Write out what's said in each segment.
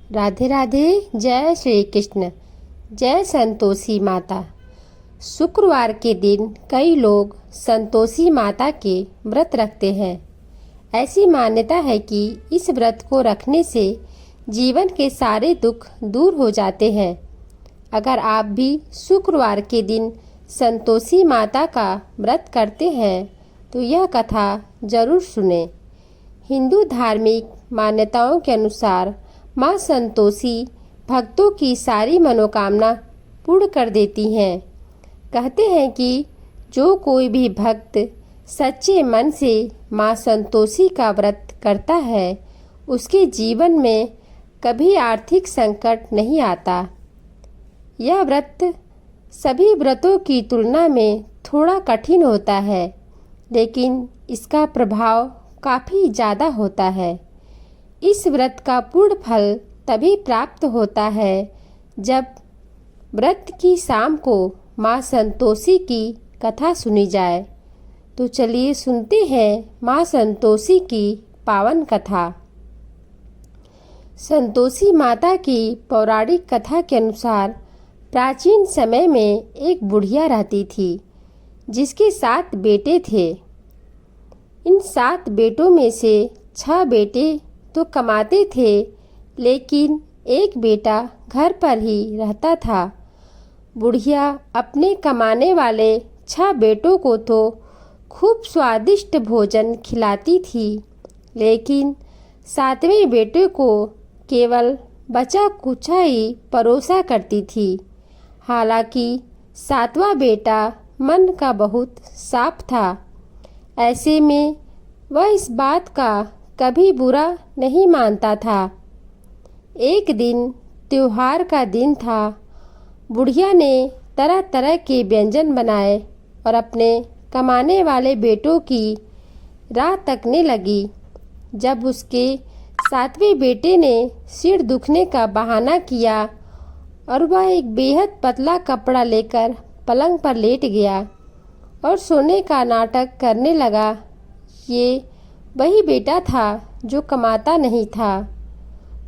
राधे राधे। जय श्री कृष्ण। जय संतोषी माता। शुक्रवार के दिन कई लोग संतोषी माता के व्रत रखते हैं। ऐसी मान्यता है कि इस व्रत को रखने से जीवन के सारे दुख दूर हो जाते हैं। अगर आप भी शुक्रवार के दिन संतोषी माता का व्रत करते हैं तो यह कथा जरूर सुने। हिंदू धार्मिक मान्यताओं के अनुसार माँ संतोषी भक्तों की सारी मनोकामना पूर्ण कर देती हैं। कहते हैं कि जो कोई भी भक्त सच्चे मन से माँ संतोषी का व्रत करता है उसके जीवन में कभी आर्थिक संकट नहीं आता। यह व्रत सभी व्रतों की तुलना में थोड़ा कठिन होता है, लेकिन इसका प्रभाव काफ़ी ज़्यादा होता है। इस व्रत का पूर्ण फल तभी प्राप्त होता है जब व्रत की शाम को माँ संतोषी की कथा सुनी जाए। तो चलिए सुनते हैं माँ संतोषी की पावन कथा। संतोषी माता की पौराणिक कथा के अनुसार प्राचीन समय में एक बुढ़िया रहती थी जिसके 7 बेटे थे। इन 7 बेटों में से 6 बेटे तो कमाते थे, लेकिन एक बेटा घर पर ही रहता था। बुढ़िया अपने कमाने वाले 6 बेटों को तो खूब स्वादिष्ट भोजन खिलाती थी, लेकिन 7वें बेटे को केवल बचा कुचा ही परोसा करती थी। हालांकि 7वां बेटा मन का बहुत साफ था। ऐसे में वह इस बात का कभी बुरा नहीं मानता था। एक दिन त्योहार का दिन था। बुढ़िया ने तरह तरह के व्यंजन बनाए और अपने कमाने वाले बेटों की राह तकने लगी। जब उसके 7वें बेटे ने सिर दुखने का बहाना किया और वह एक बेहद पतला कपड़ा लेकर पलंग पर लेट गया और सोने का नाटक करने लगा। ये वही बेटा था जो कमाता नहीं था।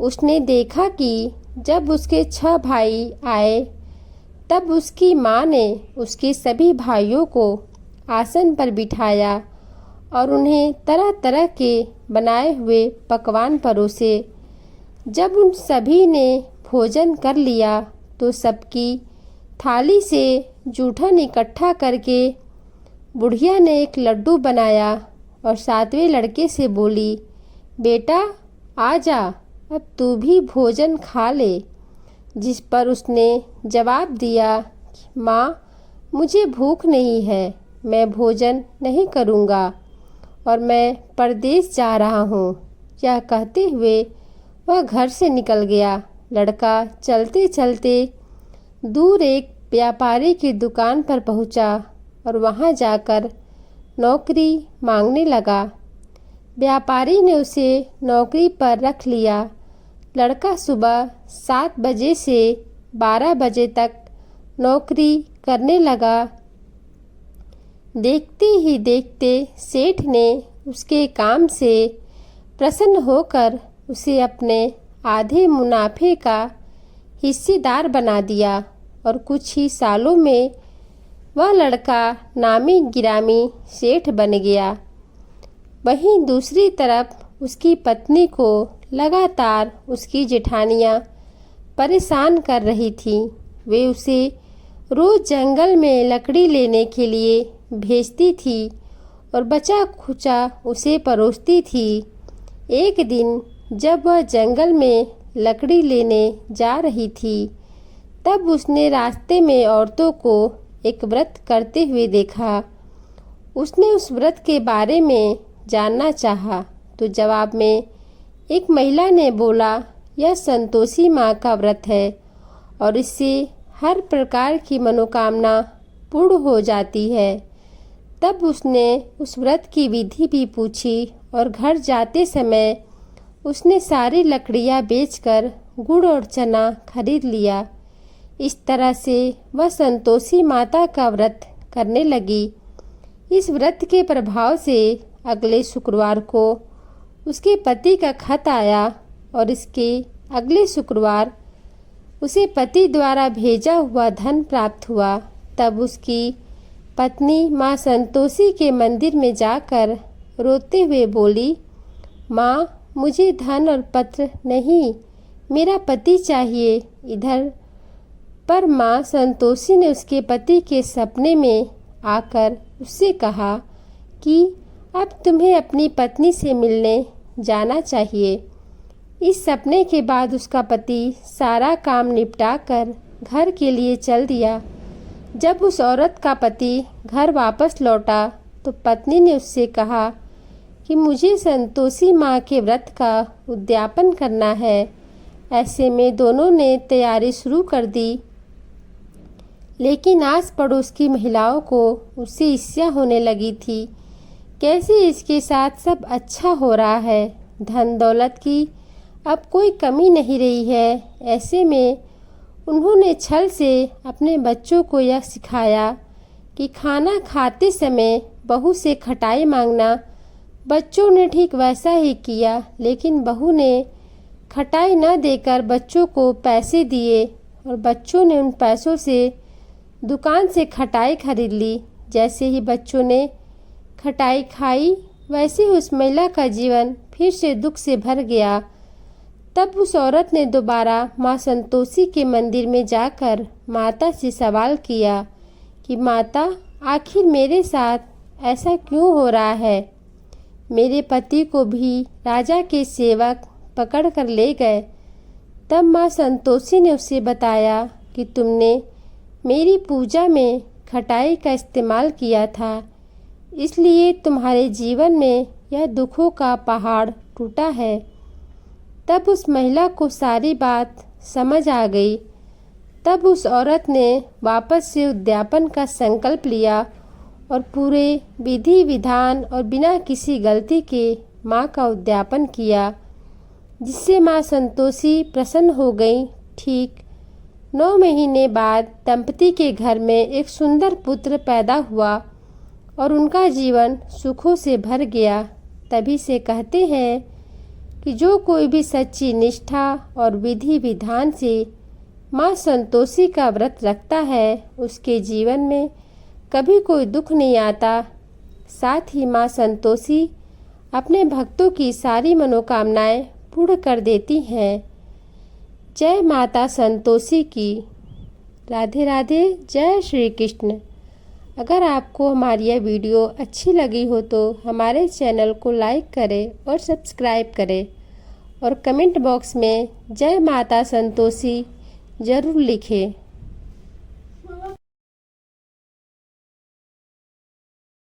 उसने देखा कि जब उसके 6 भाई आए तब उसकी माँ ने उसके सभी भाइयों को आसन पर बिठाया और उन्हें तरह तरह के बनाए हुए पकवान परोसे। जब उन सभी ने भोजन कर लिया तो सबकी थाली से जूठन इकट्ठा करके बुढ़िया ने एक लड्डू बनाया और 7वें लड़के से बोली, बेटा आ जा, अब तू भी भोजन खा ले। जिस पर उसने जवाब दिया, माँ मुझे भूख नहीं है, मैं भोजन नहीं करूँगा और मैं परदेश जा रहा हूँ। यह कहते हुए वह घर से निकल गया। लड़का चलते चलते दूर एक व्यापारी की दुकान पर पहुँचा और वहाँ जाकर नौकरी मांगने लगा। व्यापारी ने उसे नौकरी पर रख लिया। लड़का सुबह 7 बजे से 12 बजे तक नौकरी करने लगा। देखते ही देखते सेठ ने उसके काम से प्रसन्न होकर उसे अपने आधे मुनाफे का हिस्सेदार बना दिया और कुछ ही सालों में वह लड़का नामी गिरामी सेठ बन गया। वहीं दूसरी तरफ उसकी पत्नी को लगातार उसकी जेठानियाँ परेशान कर रही थीं। वे उसे रोज़ जंगल में लकड़ी लेने के लिए भेजती थी और बचा खुचा उसे परोसती थी। एक दिन जब वह जंगल में लकड़ी लेने जा रही थी तब उसने रास्ते में औरतों को एक व्रत करते हुए देखा। उसने उस व्रत के बारे में जानना चाहा तो जवाब में एक महिला ने बोला, यह संतोषी माँ का व्रत है और इससे हर प्रकार की मनोकामना पूर्ण हो जाती है। तब उसने उस व्रत की विधि भी पूछी और घर जाते समय उसने सारी लकड़ियाँ बेचकर गुड़ और चना खरीद लिया। इस तरह से वह संतोषी माता का व्रत करने लगी। इस व्रत के प्रभाव से अगले शुक्रवार को उसके पति का खत आया और इसके अगले शुक्रवार उसे पति द्वारा भेजा हुआ धन प्राप्त हुआ। तब उसकी पत्नी माँ संतोषी के मंदिर में जाकर रोते हुए बोली, माँ, मुझे धन और पत्र नहीं, मेरा पति चाहिए। इधर पर माँ संतोषी ने उसके पति के सपने में आकर उससे कहा कि अब तुम्हें अपनी पत्नी से मिलने जाना चाहिए। इस सपने के बाद उसका पति सारा काम निपटाकर घर के लिए चल दिया। जब उस औरत का पति घर वापस लौटा तो पत्नी ने उससे कहा कि मुझे संतोषी माँ के व्रत का उद्यापन करना है। ऐसे में दोनों ने तैयारी शुरू कर दी, लेकिन आस पड़ोस की महिलाओं को उससे ईर्ष्या होने लगी थी। कैसे इसके साथ सब अच्छा हो रहा है, धन दौलत की अब कोई कमी नहीं रही है। ऐसे में उन्होंने छल से अपने बच्चों को यह सिखाया कि खाना खाते समय बहू से खटाई मांगना। बच्चों ने ठीक वैसा ही किया, लेकिन बहू ने खटाई न देकर बच्चों को पैसे दिए और बच्चों ने उन पैसों से दुकान से खटाई खरीद ली। जैसे ही बच्चों ने खटाई खाई, वैसे ही उस महिला का जीवन फिर से दुख से भर गया। तब उस औरत ने दोबारा माँ संतोषी के मंदिर में जाकर माता से सवाल किया कि माता, आखिर मेरे साथ ऐसा क्यों हो रहा है? मेरे पति को भी राजा के सेवक पकड़ कर ले गए। तब माँ संतोषी ने उसे बताया कि तुमने मेरी पूजा में खटाई का इस्तेमाल किया था, इसलिए तुम्हारे जीवन में यह दुखों का पहाड़ टूटा है। तब उस महिला को सारी बात समझ आ गई। तब उस औरत ने वापस से उद्यापन का संकल्प लिया और पूरे विधि विधान और बिना किसी गलती के माँ का उद्यापन किया, जिससे माँ संतोषी प्रसन्न हो गई। ठीक 9 महीने बाद दंपति के घर में एक सुंदर पुत्र पैदा हुआ और उनका जीवन सुखों से भर गया। तभी से कहते हैं कि जो कोई भी सच्ची निष्ठा और विधि विधान से माँ संतोषी का व्रत रखता है, उसके जीवन में कभी कोई दुख नहीं आता। साथ ही माँ संतोषी अपने भक्तों की सारी मनोकामनाएं पूर्ण कर देती हैं। जय माता संतोषी की। राधे राधे। जय श्री कृष्ण। अगर आपको हमारी यह वीडियो अच्छी लगी हो तो हमारे चैनल को लाइक करें और सब्सक्राइब करें और कमेंट बॉक्स में जय माता संतोषी ज़रूर लिखें।